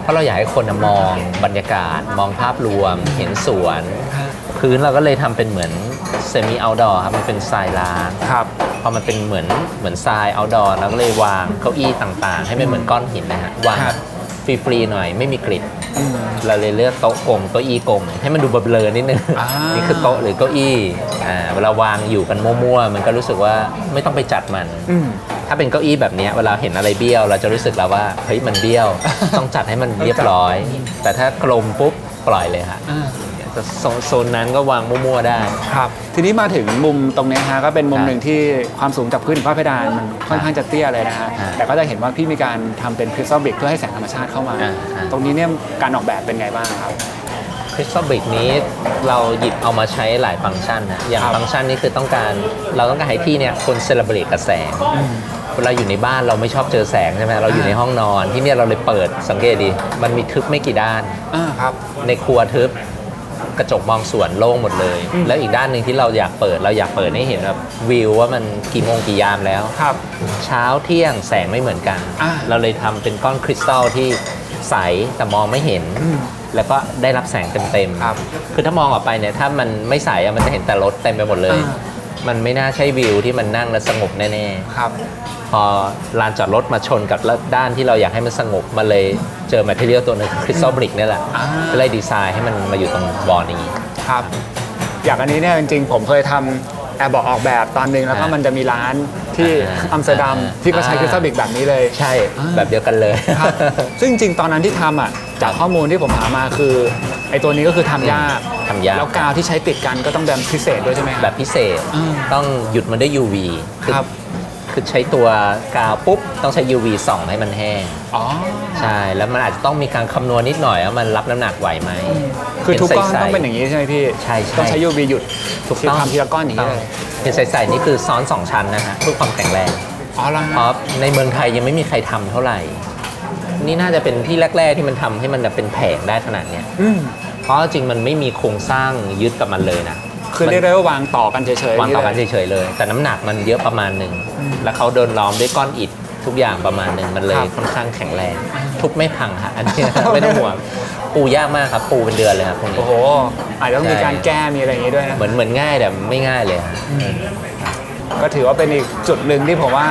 เพราะเราอยากให้คนมองบรรยากาศมองภาพรวมเห็นสวนพื้นเราก็เลยทำเป็นเหมือนเซมิเอาท์ดอร์ครับมันเป็นทรายล้างพอมันเป็นเหมือนทรายเอาท์ดอร์แล้วก็เลยวางเก้าอี้ต่างๆให้ไม่เหมือนก้อนหินนะฮะวางฟรีๆหน่อยไม่มีกริดเราเลยเลือกโต๊ะกลมเก้าอี้กลมให้มันดูเบลอๆนิดนึงนี่คือโต๊ะหรือเก้าอี้เวลาวางอยู่กันมั่วๆมันก็รู้สึกว่าไม่ต้องไปจัดมันถ้าเป็นเก้าอี้แบบนี้เวลาเห็นอะไรเบี้ยวเราจะรู้สึกแล้วว่าเฮ้ยมันเบี้ยวต้องจัดให้มันเรียบร้อยแต่ถ้ากลมปุ๊บปล่อยเลยฮะ แต่โซนนั้นก็วางมั่วๆได้ ครับทีนี้มาถึงมุมตรงนี้ฮะก็เป็นมุมหนึ่งที่ความสูงจากพื้นฝ้าเพดานมันค่อนข้างจะเตี้ยเลยนะฮะแต่ก็จะเห็นว่าพี่มีการทำเป็นคริสตัลบริกเพื่อให้แสงธรรมชาติเข้ามา ตรงนี้เนี่ยการออกแบบเป็นไงบ้างครับ คริสตัลบริกนี้เราหยิบเอามาใช้หลายฟังก์ชันนะอย่างฟังก์ชันนี้คือเราต้องการให้ที่เนี่ยคนเซเลบรตกับแสงเวลาอยู่ในบ้านเราไม่ชอบเจอแสงใช่ไหมเราอยู่ในห้องนอนที่เนี่ยเราเลยเปิดสังเกตดีมันมีทึบไม่กี่ด้าน ครับ ในครัวทึบกระจกมองสวนโล่งหมดเลย แล้วอีกด้านหนึ่งที่เราอยากเปิดให้เห็นแบบวิวว่ามันกี่โมงกี่ยามแล้ว ครับ เช้าเที่ยงแสงไม่เหมือนกัน เราเลยทำเป็นก้อนคริสตัลที่ใสแต่มองไม่เห็น แล้วก็ได้รับแสงเต็ม ครับ คือถ้ามองออกไปเนี่ยถ้ามันไม่ใสมันจะเห็นแต่รถเต็มไปหมดเลย มันไม่น่าใช่วิวที่มันนั่งแล้วสงบแน่ๆ ครับ พอลานจอดรถมาชนกับด้านที่เราอยากให้มันสงบมาเลยเจอแมทเทียลตัวหนึงคริสตัลบริกนี่แหละก็เลยดีไซน์ให้มันมาอยู่ตรงบอร์นี้ ครับอย่างอันนี้เนี่ยจริงๆผมเคยทำแอบบอกออกแบบตอนนึงแล้วก็มันจะมีร้านที่อัมสเตอร์ดัมที่ก็ใช้คริสตัลบริกแบบนี้เลย ใช่แบบเดียวกันเลย ครับซึ่งจริงๆตอนนั้นที่ทำอ่ะจากข้อมูลที่ผมหามาคือไอ้ตัวนี้ก็คือทำยาก ทำยาก แล้วกาวที่ใช้ติดกันก็ต้องแบบพิเศษด้วยใช่ไหมครับ แบบพิเศษ ต้องหยุดมันด้วย UV ครับ คือใช้ตัวกาวปุ๊บต้องใช้ UV ส่องให้มันแห้ง อ๋อ ใช่แล้วมันอาจจะต้องมีการคำนวณนิดหน่อยว่ามันรับน้ำหนักไหวไหม คือทุกก้อน ใสๆ ต้องเป็นอย่างนี้ใช่ไหมพี่ ใช่ๆ ต้องใช้ UV หยุด ถูกต้อง ทำทีละก้อนอย่างนี้เลย เห็นใสๆนี่คือซ้อน 2 ชั้นนะฮะเพื่อความแข็งแรง อ๋อแล้ว เพราะในเมืองไทยยังไม่มีใครทำเท่าไหร่ นี่น่าจะเป็นที่แรกๆที่มันทำให้มันแบบเป็นแผงได้ขนาดเนี้ยเพราะจริงมันไม่มีโครงสร้างยึดกับมันเลยนะ คือเรียกได้ว่าวางต่อกันเฉยๆ วางต่อกันเฉยๆเลย แต่น้ำหนักมันเยอะประมาณหนึ่งแล้วเขาโดนล้อมด้วยก้อนอิฐทุกอย่างประมาณหนึ่งมันเลยค่อนข้างแข็งแรง ทุบไม่พังฮะอันนี้ ไม่ต้องห่วงปูยากมากครับปูเป็นเดือนเลยครับพวกนี้ โอ้โหอาจจะต้องมีการแก้มีอะไรอย่างนี้ด้วยนะ เหมือนง่ายแต่ไม่ง่ายเลยฮะ ก็ถือว่าเป็นอีกจุดหนึ่งที่ผมว่า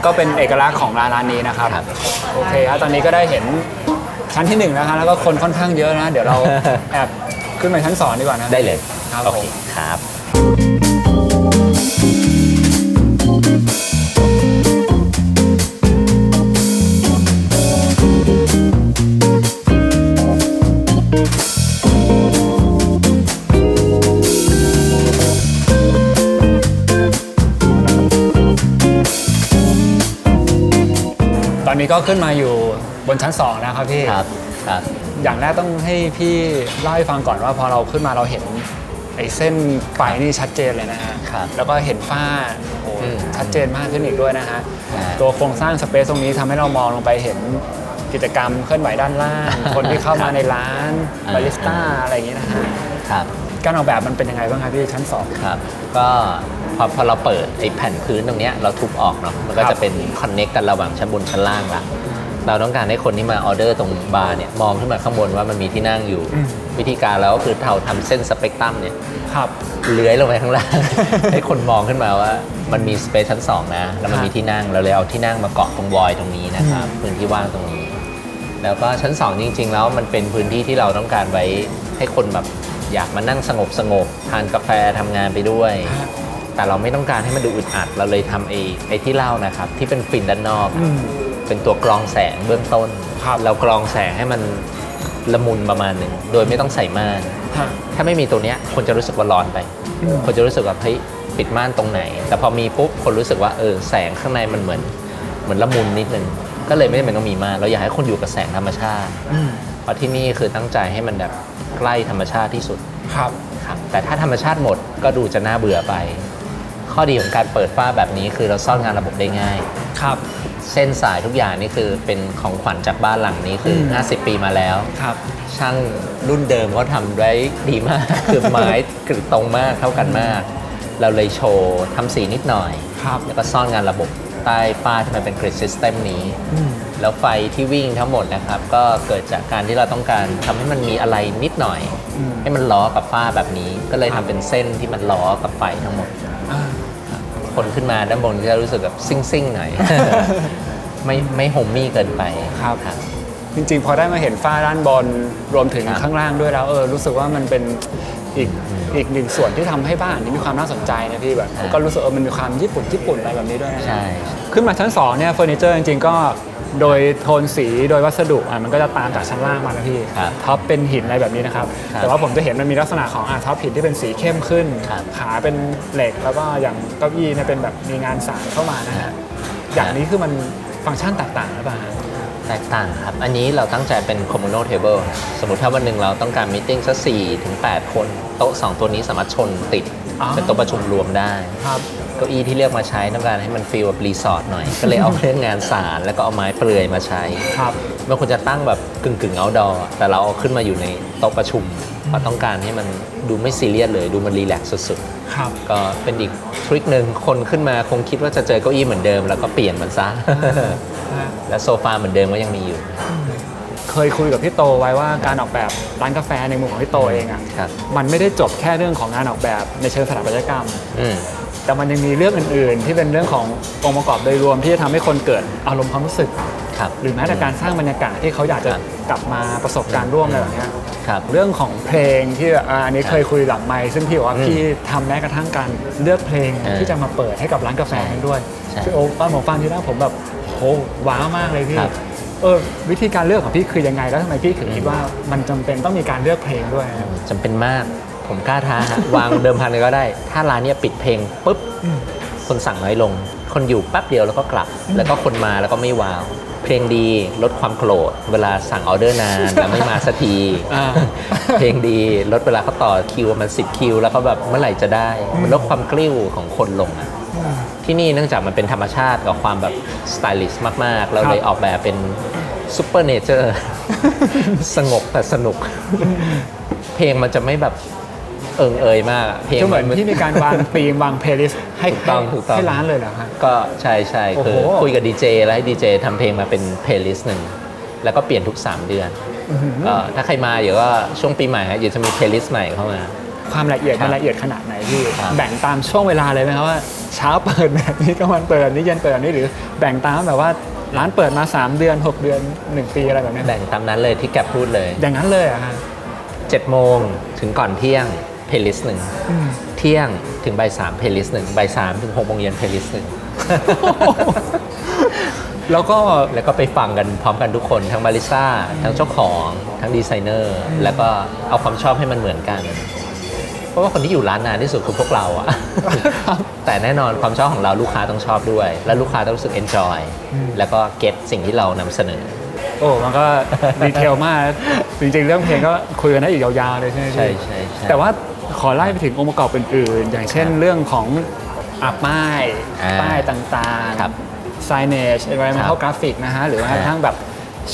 ก็เป็นเอกลักษณ์ของร้านนี้นะครับ ครับ โอเคครับตอนนี้ก็ได้เห็นชั้นที่1แล้วครับแล้วก็คนค่อนข้างเยอะนะเดี๋ยวเรา แอบขึ้นไปชั้น2ดีกว่านะ ได้เลย ครับ โอ ผ เค ม ครับ ตอนนี้ก็ขึ้นมาอยู่บนชั้น2แล้วครับพี่ ครับครับ อย่างแรกต้องให้พี่เล่าให้ฟังก่อนว่าพอเราขึ้นมาเราเห็นไอ้เส้นไฟนี่ชัดเจนเลยนะฮะ ครับ แล้วก็เห็นฝ้าโอ้ชัดเจนมากขึ้นอีกด้วยนะฮะ ใช่ ตัวโครงสร้างสเปซตรงนี้ทำให้เรามองลงไปเห็นกิจกรรมเคลื่อนไหวด้านล่าง คนที่เข้ามาในร้านบาริสต้าอะไรอย่างนี้นะฮะ ครับ การออกแบบมันเป็นยังไงบ้างครับพี่ชั้น2ครับก็พอเราเปิดไอ้แผ่นพื้นตรงเนี้ยเราทุบออกเนาะมันก็ ครับ จะเป็นคอนเน็กกันระหว่างชั้นบนชั้นล่างละเราต้องการให้คนที่มาออเดอร์ตรงบาร์เนี่ยมองขึ้นมาข้างบนว่ามันมีที่นั่งอยู่ วิธีการเราก็คือเราทำเส้นสเปกตรัมเนี่ย ครับ เลื้อยลงไปข้างล่าง ให้คนมองขึ้นมาว่ามันมีสเปซชั้น2นะแล้วมันมีที่นั่งเราเลยเอาที่นั่งมาเกาะตรงวอยตรงนี้นะครับพื้นที่ว่างตรงนี้ แล้วก็ชั้น 2 จริง ๆ แล้วมันเป็นพื้นที่ที่เราต้องการไว้ให้คนแบบอยากมานั่งสงบทานกาแฟทำงานไปด้วย แต่เราไม่ต้องการให้มันดูอึดอัดเราเลยทำไอ้ที่เล่านะครับที่เป็นฟินด้านนอก เป็นตัวกรองแสงเบื้องต้น ครับ เรากรองแสงให้มันละมุนประมาณหนึ่งโดยไม่ต้องใส่ม่าน ฮะ ถ้าไม่มีตัวเนี้ยคนจะรู้สึกว่าร้อนไป คนจะรู้สึกว่าเฮ้ยปิดม่านตรงไหน แต่พอมีปุ๊บคนรู้สึกว่าแสงข้างในมันเหมือนละมุนนิดนึงก็เลยไม่จำเป็นต้องมีม่านเราอยากให้คนอยู่กับแสงธรรมชาติเพราะที่นี่คือตั้งใจให้มันแบบใกล้ธรรมชาติที่สุด ครับ ครับแต่ถ้าธรรมชาติหมดก็ดูจะน่าเบื่อไป ข้อดีของการเปิดฝ้าแบบนี้คือเราซ่อนงานระบบได้ง่าย ครับ เส้นสายทุกอย่างนี่คือเป็นของขวัญจากบ้านหลังนี้คือ50 ปีมาแล้ว ครับ ช่างรุ่นเดิมเขาทำได้ดีมาก คือไม้กรึตรงมากเท่ากันมาก เราเลยโชว์ทำสีนิดหน่อย ครับ แล้วก็ซ่อนงานระบบใต้ฝ้าที่มันเป็นกริดซิสเต็มนี้ แล้วไฟที่วิ่งทั้งหมดนะครับ ก็เกิดจากการที่เราต้องการทำให้มันมีอะไรนิดหน่อย ให้มันล้อกับฝ้าแบบนี้ ก็เลยทำเป็นเส้นที่มันล้อกับไฟทั้งหมด คนขึ้นมาด้านบนจะรู้สึกแบบซิ่งๆหน่อย ไม่โฮมมี่เกินไป ครับ จริงๆ พอได้มาเห็นฝ้าด้านบนรวมถึง ครับ ข้างล่างด้วยแล้วรู้สึกว่ามันเป็นอีกหนึ่งส่วนที่ทำให้บ้านนี้มีความน่าสนใจนะพี่แบบก็รู้สึกมันมีความญี่ปุ่นอะไรแบบนี้ด้วยนะ ใช่ ขึ้นมาชั้น2เนี่ยเฟอร์นิเจอร์จริงๆก็ โดยโทนสีโดยวัสดุมันก็จะตามจากชั้นล่างมานะพี่ ครับ ท็อปเป็นหินอะไรแบบนี้นะครับ ครับ แต่ว่าผมจะเห็นมันมีลักษณะของท็อปหินที่เป็นสีเข้มขึ้น ครับ ขาเป็นเหล็กแล้วก็อย่างเก้าอี้เนี่ยเป็นแบบมีงานสานเข้ามานะฮะอย่างนี้คือมันฟังก์ชันแตกต่างหรือเปล่าฮะ แตกต่างครับ อันนี้เราตั้งใจเป็น communal table นะสมมติถ้าวันหนึ่งเราต้องการมีติ้งสัก4 ถึง 8 คนโต๊ะ 2 ตัวนี้สามารถชนติด อ๋อ เป็นโต๊ะประชุมรวมได้ ครับ เก้าอี้ที่เลือกมาใช้ต้องการให้มันฟีลแบบรีสอร์ทหน่อย ก็เลยเอาเรื่องงานสารแล้วก็เอาไม้เปลือยมาใช้ ครับ บางคนจะตั้งแบบกึ่งoutdoor แต่เราเอาขึ้นมาอยู่ในโต๊ะประชุมเพราะต้องการให้มันดูไม่ซีเรียสเลยดูมันรีแลกซ์สุด ครับ ๆ ก็เป็นอีกทริคหนึ่งคนขึ้นมาคงคิดว่าจะเจอเก้าอี้เหมือนเดิมแล้วก็เปลี่ยนมันซะ และโซฟาเหมือนเดิมก็ยังมีอยู่ เคยคุยกับพี่โตไว้ว่าการออกแบบร้านกาแฟในมุมของพี่โตเองอ่ะ ครับ มันไม่ได้จบแค่เรื่องของงานออกแบบในเชิงสถาปัตยกรรม อืม แต่มันยังมีเรื่องอื่นๆ ที่เป็นเรื่องขององค์ประกอบโดยรวมที่จะทำให้คนเกิดอารมณ์ความรู้สึก ครับ หรือแม้แต่การสร้างบรรยากาศที่เขาอยากจะ ครับ กลับมาประสบการณ์ร่วมอะไรแบบเนี้ย ครับ เรื่องของเพลงที่อันนี้เคยคุยหลังไมค์ซึ่งพี่บอกว่าพี่ทำแม้กระทั่งการเลือกเพลงที่จะมาเปิดให้กับร้านกาแฟนั้นด้วย ใช่ คือโอ้ตอนผมฟังทีแรกผมแบบโหว้าวมากเลยพี่ ครับ วิธีการเลือกของพี่คือยังไงแล้วทำไมพี่ถึงคิดว่ามันจำเป็นต้องมีการเลือกเพลงด้วยครับ จำเป็นมาก ผมกล้าท้าฮะ วางเดิมพันเลยก็ได้ ถ้าร้านเนี้ยปิดเพลงปุ๊บ คนสั่งน้อยลง คนอยู่แป๊บเดียวแล้วก็กลับ แล้วก็คนมาแล้วก็ไม่ว้าว เพลงดีลดความโกรธเวลาสั่งออเดอร์นานแล้วไม่มาสักที อ่า เพลงดีลดเวลาเขาต่อคิวมัน10 คิว แล้วก็แบบเมื่อไหร่จะได้ มันลดความกลิ้วของคนลงอะที่นี่เนื่องจากมันเป็นธรรมชาติกับความแบบสไตลิชมากๆ เราเลยออกแบบเป็นซูเปอร์เนเจอร์ สงบแต่สนุก เพลงมันจะไม่แบบเอิงเอยมากอะเพลง ก็เหมือนที่มีการวางธีมวางเพลย์ลิสต์ให้ ถูกต้องถูกต้อง ให้ร้านเลยเหรอครับ ก็ใช่ใช่ โอ้โห คือคุยกับดีเจแล้วให้ดีเจทำเพลงมาเป็นเพลย์ลิสต์หนึ่งแล้วก็เปลี่ยนทุก 3 เดือนถ้าใครมาเดี๋ยวก็ช่วงปีใหม่ฮะเดี๋ยวจะมีเพลย์ลิสต์ใหม่เข้ามา ความละเอียด ครับ มันละเอียดขนาดไหนพี่ ครับ แบ่งตามช่วงเวลาเลยไหมครับว่าเช้าเปิดแบบนี้กลางวันเปิดแบบนี้เย็นเปิดแบบนี้หรือแบ่งตามแบบว่าร้านเปิดมา 3 เดือน 6 เดือน 1 ปีอะไรแบบนี้ แบ่งตามนั้นเลยที่แกพูดเลย อย่างนั้นเลยเหรอะฮะ 7 โมงถึงก่อนเที่ยงเพลย์ลิสต์หนึ่งเที่ยงถึงบ่าย3เพลย์ลิสต์หนึ่งบ่าย3ถึง6 โมงเย็นเพลย์ลิสต์หนึ่ง แล้วก็ แล้วก็ไปฟังกันพร้อมกันทุกคนทั้งบาริสต้าทั้งเจ้าของทั้งดีไซเนอร์แล้วก็เอาความชอบให้มันเหมือนกัน เพราะว่าคนที่อยู่ร้านนานที่สุดคือพวกเราอะ แต่แน่นอนความชอบของเราลูกค้าต้องชอบด้วย และลูกค้าต้องรู้สึก enjoy แล้วก็ get สิ่งที่เรานำเสนอ โอ้มันก็ดีเทลมาก จริงๆ เรื่องเพลงก็คุยกันได้อีกยาวๆเลยใช่ไหมพี่ ใช่ใช่ใช่ แต่ว่าขอไล่ไปถึงองค์ประกอบอื่นๆ อย่างเช่น ครับ เรื่องของป้าย อ่า ป้ายต่าง ครับ ๆ signage environmental graphic นะฮะ หรือว่า ครับ กระทั่งแบบ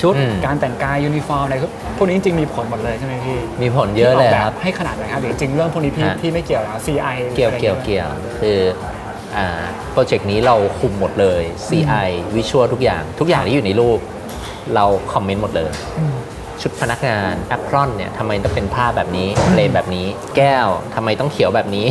ชุด อืม การแต่งกายยูนิฟอร์มอะไรพวกนี้จริงๆ มีผลหมดเลยใช่ไหมพี่ มีผลเยอะเลย ที่ก ค แบ รับ บให้ขนาดไหนครับหรือจริงๆเรื่องพวกนี้พี่ ฮะ พี่ไม่เกี่ยวแล้ว CI เกี่ยว อะไร เกี่ยว งี้ เกี่ยวคือโปรเจกต์นี้เราคุมหมดเลย CI วิชวลทุกอย่างที่อยู่ในรูปเราคอมเมนต์หมดเลย ชุดพนักงานแอปรอนเนี่ยทำไมต้องเป็นผ้าแบบนี้เลนแบบนี้ แก้วทำไมต้องเขียวแบบนี้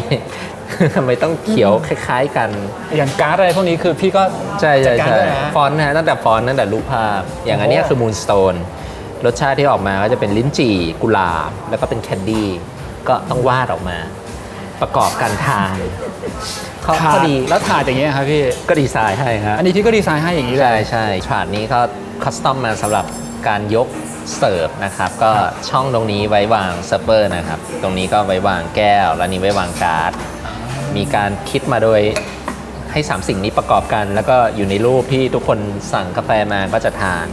ทำไมต้องเขียวคล้ายๆกัน อย่างการ์ดอะไรพวกนี้คือพี่ก็ ใช่ จั ใช่ ดการ ใช่ ด้วยนะ ฟอนต์นะฮะตั้งแต่ฟอนต์ตั้งแต่รูปภาพ อย่างอันเนี้ย โอ้ คือมูนสโตนรสชาติที่ออกมาก็จะเป็นลิ้นจี่กุหลาบ แล้วก็เป็นแคนดี้ก็ต้องวาดออกมา ประกอบกันทานข้อ ถาด ดี แล้วถาดอย่างเงี้ยครับพี่ ก็ดีไซน์ให้ฮะ อันนี้พี่ก็ดีไซน์ให้อย่างนี้เลย ใช่ใช่ถาดนี้ก็คัสตอมมาสำหรับการยกเสิร์ฟนะครับ ก็ช่องตรงนี้ไว้วางเซิร์ฟเวอร์นะครับ ตรงนี้ก็ไว้วางแก้ว แล้วนี้ไว้วางการ์ด มีการคิดมาโดยให้ 3 สิ่งนี้ประกอบกัน แล้วก็อยู่ในรูปที่ทุกคนสั่งกาแฟมาก็จะทาน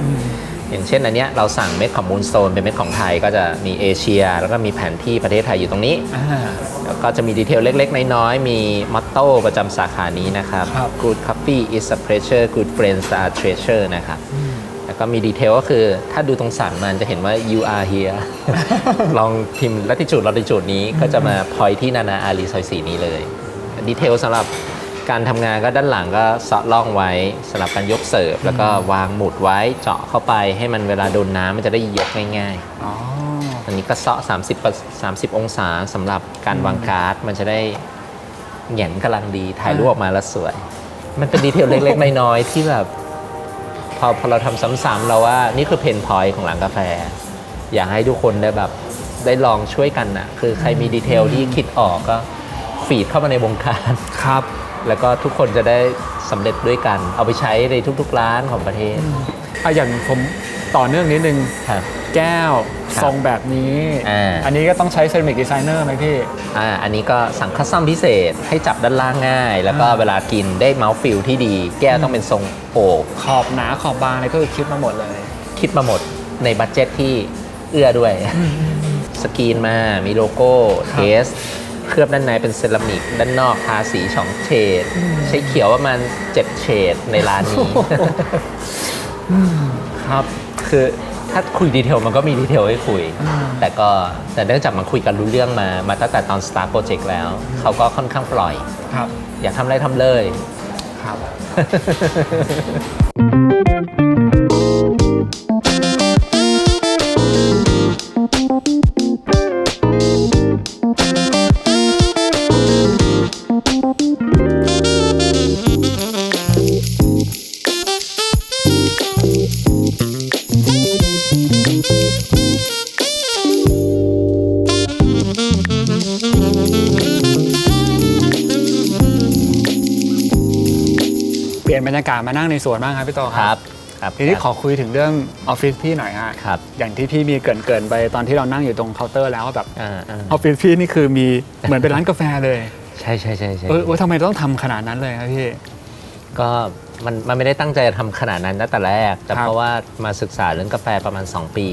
อย่างเช่นอันเนี้ยเราสั่งเม็ดของมูนสโตนเป็นเม็ดของไทยก็จะมีเอเชีย แล้วก็มีแผนที่ประเทศไทยอยู่ตรงนี้ แล้วก็จะมีดีเทลเล็กๆ น้อยๆ มีมอตโต้ประจำสาขานี้นะครับ ครับ Good coffee is a pleasure Good friends are treasure นะครับ แล้วก็มีดีเทลก็คือถ้าดูตรงสันมันจะเห็นว่า you are here ลองพิมพ์ latitude นี้ก็จะมาพอยที่นานาอารีซอย4นี้เลย ดีเทลสำหรับการทำงานก็ด้านหลังก็เซาะล่องไว้สำหรับการยกเสิร์ฟแล้วก็วางหมุดไว้เจาะเข้าไปให้มันเวลาโดนน้ำมันจะได้ยกง่าย อ๋อ ๆ อันนี้ก็เซาะ30 องศาสำหรับการวางการ์ดมันจะได้แหงนกำลังดีถ่ายรูปออกมาแล้วสวย มันเป็นดีเทลเล็กๆ น้อยๆที่แบบพอเราทำซ้ำๆเราว่านี่คือเพนพอยต์ของร้านกาแฟ อยากให้ทุกคนได้แบบได้ลองช่วยกันนะคือใครมีดีเทลที่คิดออกก็ฟีดเข้ามาในวงการ ครับ แล้วก็ทุกคนจะได้สำเร็จด้วยกัน เอาไปใช้ในทุกๆร้านของประเทศ อย่างผมต่อเนื่องนิดนึง ครับ แก้ว ครับ ทรงแบบนี้ อั นนี้ก็ต้องใช้เซรามิกดีไซเนอร์ไหมพี่ อันนี้ก็สั่งคัสตอมพิเศษให้จับด้านล่างง่าย แล้วก็เวลากินได้เมาส์ฟิลที่ดี แก้วต้องเป็นทรงโอบ ขอบหนาขอบบางอะไรก็คือคิดมาหมดเลย คิดมาหมดในบัดเจ็ตที่เอื้อด้วย สกรีนมา มีโลโก้ เทส เคลือบด้านในเป็นเซรามิก ด้านนอกทาสี2เฉด ใช้เขียวประมาณ7เฉดในร้านนี้ ครับ คือถ้าคุยดีเทลมันก็มีดีเทลให้คุย แต่เนื่องจากมันคุยกันรู้เรื่องมาตั้งแต่ตอน start project แล้ว เขาก็ค่อนข้างปล่อย ครับ อยากทำอะไรทำเลย ครับ เปลี่ยนบรรยากาศมานั่งในสวนบ้างครับพี่โต ครับ ครับ ทีนี้ขอคุยถึงเรื่องออฟฟิศพี่หน่อยฮะ ครับ อย่างที่พี่มีเกริ่นๆไปตอนที่เรานั่งอยู่ตรงเคาน์เตอร์แล้วว่าแบบ อ ออฟฟิศพี่นี่คือมีเหมือนเป็นร้านกาแฟเลย ใช่ใช่ใช่ใช่ ทำไมต้องทำขนาดนั้นเลยครับพี่ ก็มันไม่ได้ตั้งใจจะทำขนาดนั้นตั้งแต่แรก แต่ ครับ เพราะว่ามาศึกษาเรื่องกาแฟประมาณ 2 ปี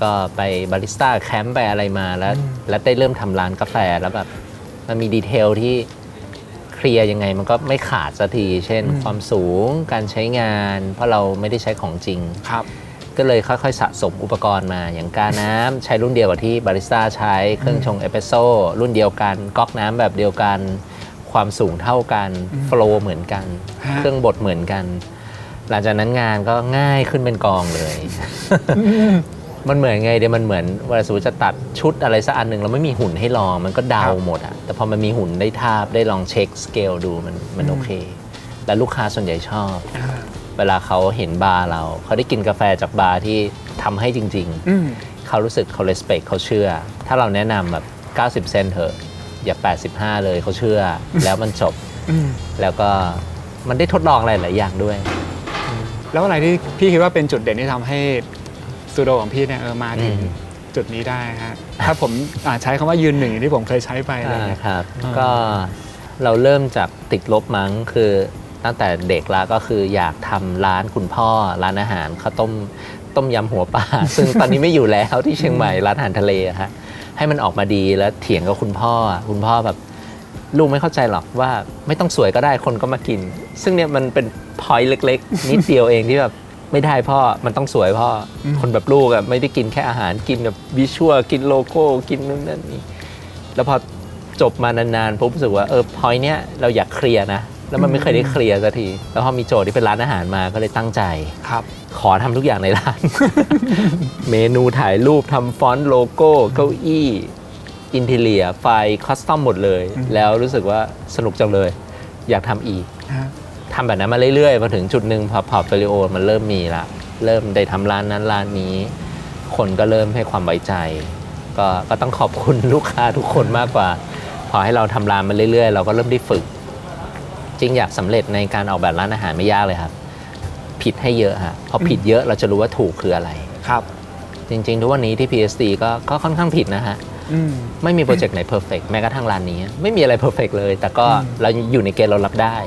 ก็ไปบาริสต้าแคมป์ไปอะไรมาแล้วได้เริ่มทำร้านกาแฟแล้วแบบมันมีดีเทลที่เคลียร์ยังไงมันก็ไม่ขาดสักที เช่น ความสูงการใช้งาน เพราะเราไม่ได้ใช้ของจริง ครับ ก็เลยค่อยๆสะสมอุปกรณ์มาอย่างกาน้ำใช้รุ่นเดียวกับที่บาริสต้าใช้เครื่องชงเอสเปรสโซ่รุ่นเดียวกันก๊อกน้ำแบบเดียวกัน ความสูงเท่ากันโฟลว์เหมือนกัน ฮะ เครื่องบดเหมือนกัน หลังจากนั้นงานก็ง่ายขึ้นเป็นกองเลย มันเหมือนไงเดี๋ยวมันเหมือนเวลาสมมติจะตัดชุดอะไรสักอันหนึ่งเราไม่มีหุ่นให้ลองมันก็เดาหมดอะแต่พอมันมีหุ่นได้ทาบได้ลองเช็คสเกลดูมันโอเค และลูกค้าส่วนใหญ่ชอบ เวลาเขาเห็นบาร์เราเขาได้กินกาแฟจากบาร์ที่ทำให้จริง ๆ เขารู้สึกเขา respect เขาเชื่อ ถ้าเราแนะนำแบบ90 เซนต์เถอะอย่า85 เลยเขาเชื่อ แล้วมันจบ แล้วก็มันได้ทดลองอะไรหลายอย่างด้วย แล้วอะไรที่พี่คิดว่าเป็นจุดเด่นที่ทำให้สตูดิโอของพี่เนี่ยมาถึงจุดนี้ได้ฮะถ้าผมใช้คำว่ายืนหนึ่งอย่างที่ผมเคยใช้ไปอะไรอย่างเลย ครับ ก็เราเริ่มจากติดลบมั้งคือตั้งแต่เด็กแล้วก็คืออยากทำร้านคุณพ่อร้านอาหารข้าวต้มยำหัวปลา ซึ่งตอนนี้ไม่อยู่แล้วที่เชียงใหม่ร้านอาหารทะเลอะฮะให้มันออกมาดีแล้วเถียงกับคุณพ่อแบบลูกไม่เข้าใจหรอกว่าไม่ต้องสวยก็ได้คนก็มากิน ซึ่งเนี่ยมันเป็นพอยต์เล็กๆ นิดเดียวเองที่แบบไม่ได้พ่อมันต้องสวยพ่อคนแบบลูกอะไม่ได้กินแค่อาหารกินแบบวิชวลกินโลโก้กินนู่นนั่นนี่แล้วพอจบมานานๆผมรู้สึกว่าพอยต์เนี้ยเราอยากเคลียร์นะแล้วมันไม่เคยได้เคลียร์สักทีแล้วพอมีโจทย์ที่เป็นร้านอาหารมาก็เลยตั้งใจ ครับ ขอทำทุกอย่างในร้าน เมนูถ่ายรูปทำฟอนต์โลโก้เก้าอี้อินทีเลียไฟคอสตอมหมดเลย แล้วรู้สึกว่าสนุกจังเลย อยากทำอีกทำแบบนั้นมาเรื่อยๆพอถึงจุดหนึ่งพอพอร์ตโฟลิโอมันเริ่มมีละเริ่มได้ทำร้านนั้นร้านนี้ คนก็เริ่มให้ความไว้ใจ ก็ต้องขอบคุณลูกค้าทุกคนมากกว่า พอให้เราทำร้านมาเรื่อยๆเราก็เริ่มได้ฝึก จริงอยากสำเร็จในการออกแบบร้านอาหารไม่ยากเลยครับ ผิดให้เยอะฮะพอผิดเยอะเราจะรู้ว่าถูกคืออะไร ครับ จริงๆทุกวันนี้ที่ PSD ก็ค่อนข้างผิดนะฮะไม่มีโปรเจกต์ไหนเพอร์เฟกแม้กระทั่งร้านนี้ไม่มีอะไรเพอร์เฟกเลย แต่ก็เราอยู่ในเกณฑ์เรารับได้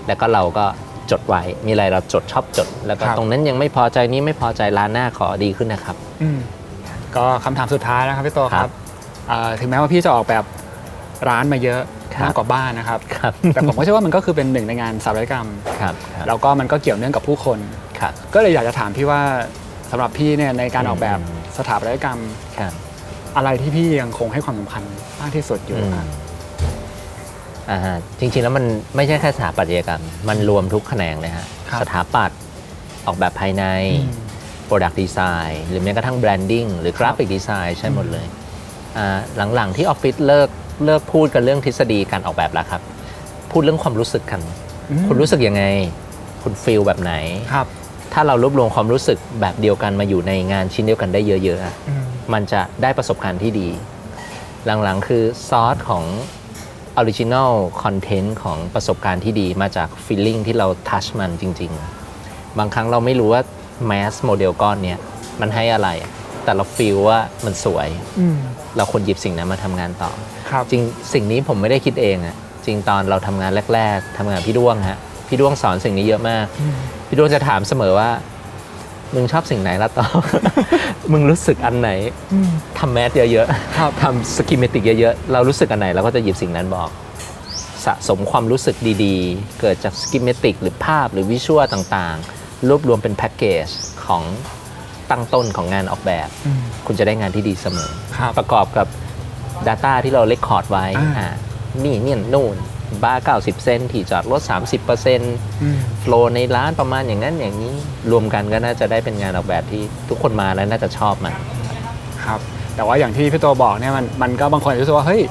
แล้วก็เราก็จดไว้มีอะไรเราจดชอบจด แล้วก็ตรงนั้นยังไม่พอใจนี้ไม่พอใจร้านหน้าขอดีขึ้นนะครับ ก็คำถามสุดท้ายนะครับพี่โตค ครั รับบ ถึงแม้ว่าพี่จะออกแบบร้านมาเยอะ ครับ มากกว่าบ้านนะครับ ครับ แต่ผมก็เชื่อว่ามันก็คือเป็นหนึ่งในงานสถาปัตยกรรม ครับ แล้วก็มันก็เกี่ยวเนื่องกับผู้คน ครับ ก็เลยอยากจะถามพี่ว่าสำหรับพี่เนี่ยในการออกแบบสถาปัตยกรรม ครับ อะไรที่พี่ยังคงให้ความสำคัญมากที่สุดอยู่ครับ จริงๆแล้วมันไม่ใช่แค่สถาปัตยกรรมมันรวมทุกแขนงเลยฮะ ครับ สถาปัตย์ออกแบบภายใน Product Design หรือแม้กระทั่ง Branding หรือ Graphic Design ใช่หมดเลยหลังๆที่ออฟฟิศเลิกพูดกันเรื่องทฤษฎีการออกแบบแล้วครับ พูดเรื่องความรู้สึกกัน คุณรู้สึกยังไง คุณฟีลแบบไหน ครับ ถ้าเรารวบรวมความรู้สึกแบบเดียวกันมาอยู่ในงานชิ้นเดียวกันได้เยอะๆอะมันจะได้ประสบการณ์ที่ดี หลังๆคือซอสของ Original Content ของประสบการณ์ที่ดีมาจาก Feeling ที่เราทัชมันจริงๆ บางครั้งเราไม่รู้ว่า แมสโมเดลก้อนเนี้ยมันให้อะไรแต่เราฟีลว่ามันสวยเราควรหยิบสิ่งนั้นมาทำงานต่อจริงสิ่งนี้ผมไม่ได้คิดเองอะจริงตอนเราทำงานแรกๆทำงานพี่ด้วงฮะพี่ด้วงสอนสิ่งนี้เยอะมากพี่ด้วงจะถามเสมอว่ามึงชอบสิ่งไหนละต่อ มึงรู้สึกอันไหนทำแมสเยอะๆทำสกิมเมติกเยอะๆเรารู้สึกอันไหนเราก็จะหยิบสิ่งนั้นบอกสะสมความรู้สึกดีๆเกิดจากสกิมเมติกหรือภาพหรือวิชวลต่างๆรวบรวมเป็นแพ็กเกจของตั้งต้นของงานออกแบบคุณจะได้งานที่ดีเสมอประกอบกับ Data ที่เราเรคคอร์ดไว้นี่นู่นบาร์90 เซนที่จอดรถ 30%โฟลในร้านประมาณอย่างนั้นอย่างนี้รวมกันก็น่าจะได้เป็นงานออกแบบที่ทุกคนมาแล้วน่าจะชอบมันครับแต่ว่าอย่างที่พี่ตัวบอกเนี่ยมันก็บางคนรู้สึกว่าเฮ้ย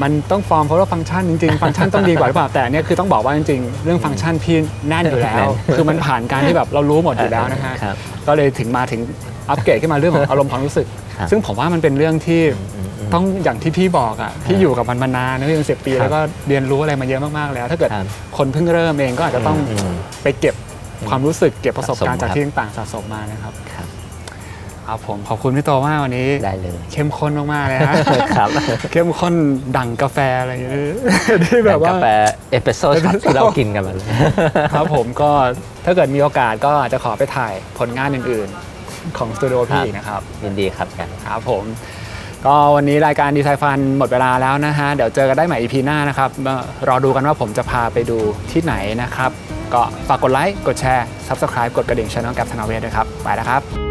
มันต้องฟอร์มเพราะว่าฟังก์ชันจริงๆฟังก์ชันต้องดีกว่าหรือเปล่าแต่เนี่ยคือต้องบอกว่าจริงๆเรื่องฟังก์ชันพี่แน่นอยู่แล้วคือมันผ่านการที่แบบเรารู้หมดอยู่แล้วนะฮะก็เลยถึงอัปเกรดขึ้นมาเรื่องของอารมณ์ความรู้สึกซึ่งผมว่ามันเป็นเรื่องที่ต้องอย่างที่พี่บอกอ่ะพี่อยู่กับมันมานานนะพี่เป็น10 ปีแล้วก็เรียนรู้อะไรมาเยอะมากๆแล้วถ้าเกิดคนเพิ่งเริ่มเองก็อาจจะต้องไปเก็บความรู้สึกเก็บประสบการณ์จากที่ต่างๆสะสมมานะครับครับผมขอบคุณพี่โตมากวันนี้ได้เลยเข้มข้นมากๆเลยครับเข้มข้นดังกาแฟอะไรอย่างเงี้ยที่แบบว่ากาแฟเอสเปรสโซ่ที่เรากินกันมาเลยครับผมก็ถ้าเกิดมีโอกาสก็อาจจะขอไปถ่ายผลงานอื่นๆของสตูดิโอพี่นะครับยินดีครับกันครับผมก็วันนี้รายการดีไซน์ฟันหมดเวลาแล้วนะฮะเดี๋ยวเจอกันได้ใหม่ EP หน้านะครับรอดูกันว่าผมจะพาไปดูที่ไหนนะครับก็ฝากกดไลค์กดแชร์ Subscribe กดกระดิ่งช่องแกร็บธนาเวทด้วยครับไปแล้วครับ